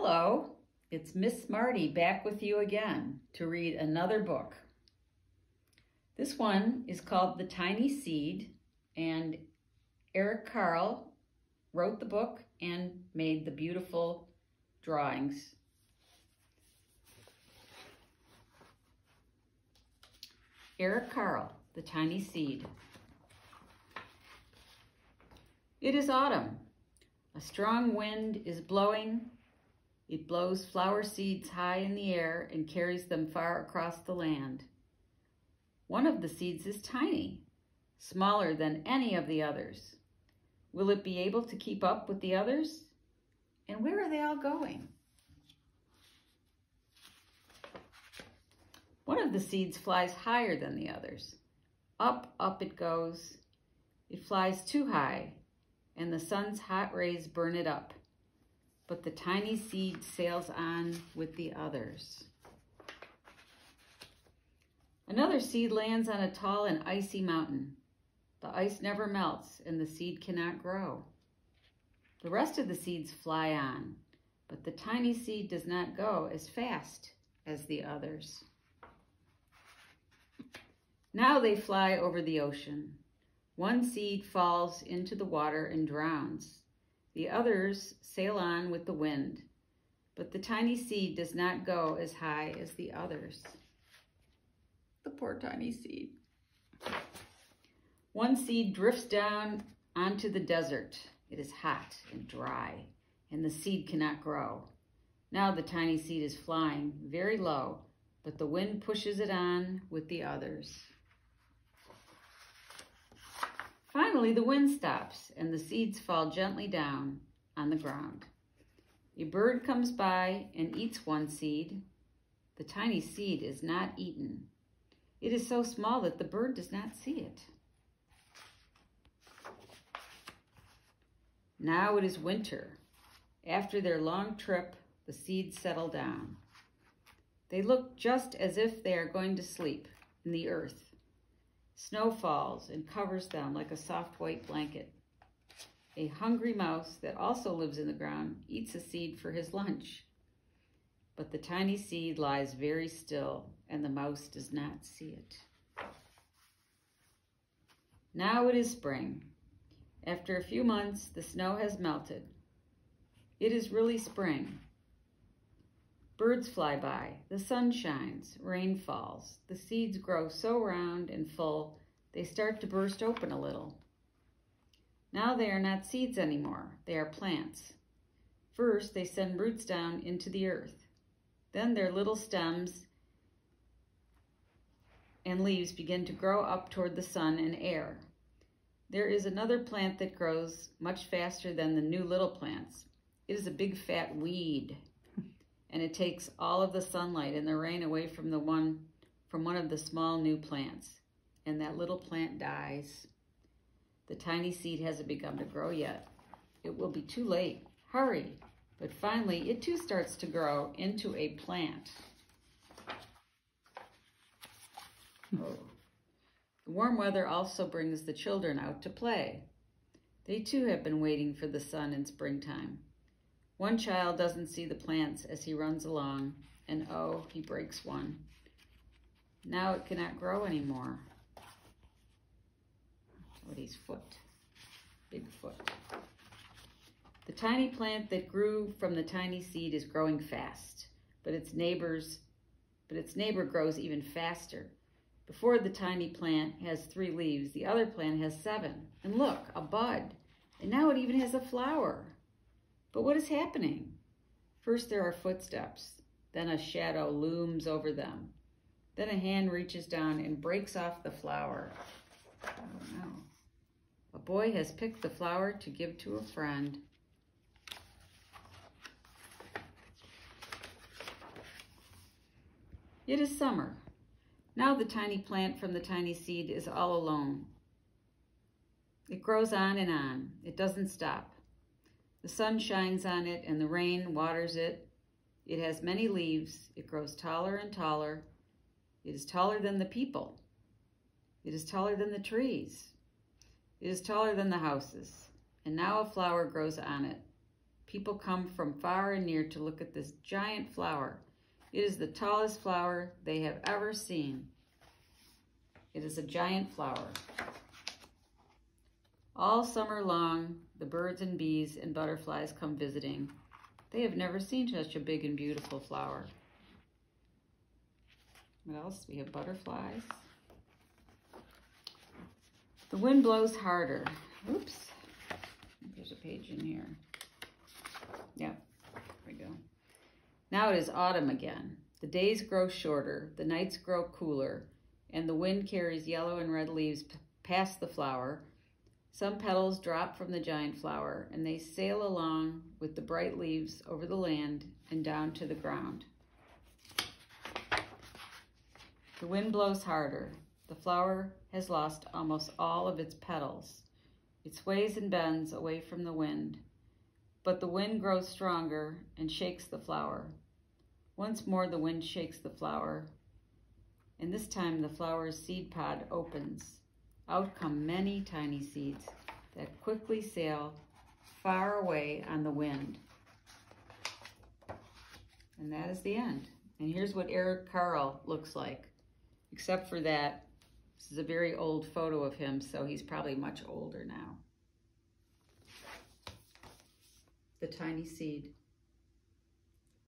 Hello, it's Miss Smarty back with you again to read another book. This one is called The Tiny Seed, and Eric Carle wrote the book and made the beautiful drawings. Eric Carle, The Tiny Seed. It is autumn. A strong wind is blowing. It blows flower seeds high in the air and carries them far across the land. One of the seeds is tiny, smaller than any of the others. Will it be able to keep up with the others? And where are they all going? One of the seeds flies higher than the others. Up, up it goes. It flies too high, and the sun's hot rays burn it up. But the tiny seed sails on with the others. Another seed lands on a tall and icy mountain. The ice never melts, and the seed cannot grow. The rest of the seeds fly on, but the tiny seed does not go as fast as the others. Now they fly over the ocean. One seed falls into the water and drowns. The others sail on with the wind, but the tiny seed does not go as high as the others. The poor tiny seed. One seed drifts down onto the desert. It is hot and dry, and the seed cannot grow. Now the tiny seed is flying very low, but the wind pushes it on with the others. Finally, the wind stops, and the seeds fall gently down on the ground. A bird comes by and eats one seed. The tiny seed is not eaten. It is so small that the bird does not see it. Now it is winter. After their long trip, the seeds settle down. They look just as if they are going to sleep in the earth. Snow falls and covers them like a soft white blanket. A hungry mouse that also lives in the ground eats a seed for his lunch. But the tiny seed lies very still, and the mouse does not see it. Now it is spring. After a few months, the snow has melted. It is really spring. Birds fly by, the sun shines, rain falls. The seeds grow so round and full, they start to burst open a little. Now they are not seeds anymore, they are plants. First, they send roots down into the earth. Then their little stems and leaves begin to grow up toward the sun and air. There is another plant that grows much faster than the new little plants. It is a big fat weed, and it takes all of the sunlight and the rain away from one of the small new plants, and that little plant dies. The tiny seed hasn't begun to grow yet. It will be too late. Hurry! But finally, it too starts to grow into a plant. Oh. The warm weather also brings the children out to play. They too have been waiting for the sun in springtime. One child doesn't see the plants as he runs along, and oh, he breaks one. Now it cannot grow anymore. Oh, his foot, big foot. The tiny plant that grew from the tiny seed is growing fast, but its neighbor grows even faster. Before the tiny plant has 3 leaves, the other plant has 7. And look, a bud. And now it even has a flower. But what is happening? First there are footsteps. Then a shadow looms over them. Then a hand reaches down and breaks off the flower. Oh no. A boy has picked the flower to give to a friend. It is summer. Now the tiny plant from the tiny seed is all alone. It grows on and on. It doesn't stop. The sun shines on it and the rain waters it. It has many leaves. It grows taller and taller. It is taller than the people. It is taller than the trees. It is taller than the houses. And now a flower grows on it. People come from far and near to look at this giant flower. It is the tallest flower they have ever seen. It is a giant flower. All summer long, the birds and bees and butterflies come visiting. They have never seen such a big and beautiful flower. What else? We have butterflies. The wind blows harder. Oops. There's a page in here. Yep, there we go. Now it is autumn again. The days grow shorter, the nights grow cooler, and the wind carries yellow and red leaves past the flower. Some petals drop from the giant flower, and they sail along with the bright leaves over the land and down to the ground. The wind blows harder. The flower has lost almost all of its petals. It sways and bends away from the wind, but the wind grows stronger and shakes the flower. Once more the wind shakes the flower, and this time the flower's seed pod opens. Out come many tiny seeds that quickly sail far away on the wind. And that is the end. And here's what Eric Carle looks like, except for that this is a very old photo of him, so he's probably much older now. The tiny seed.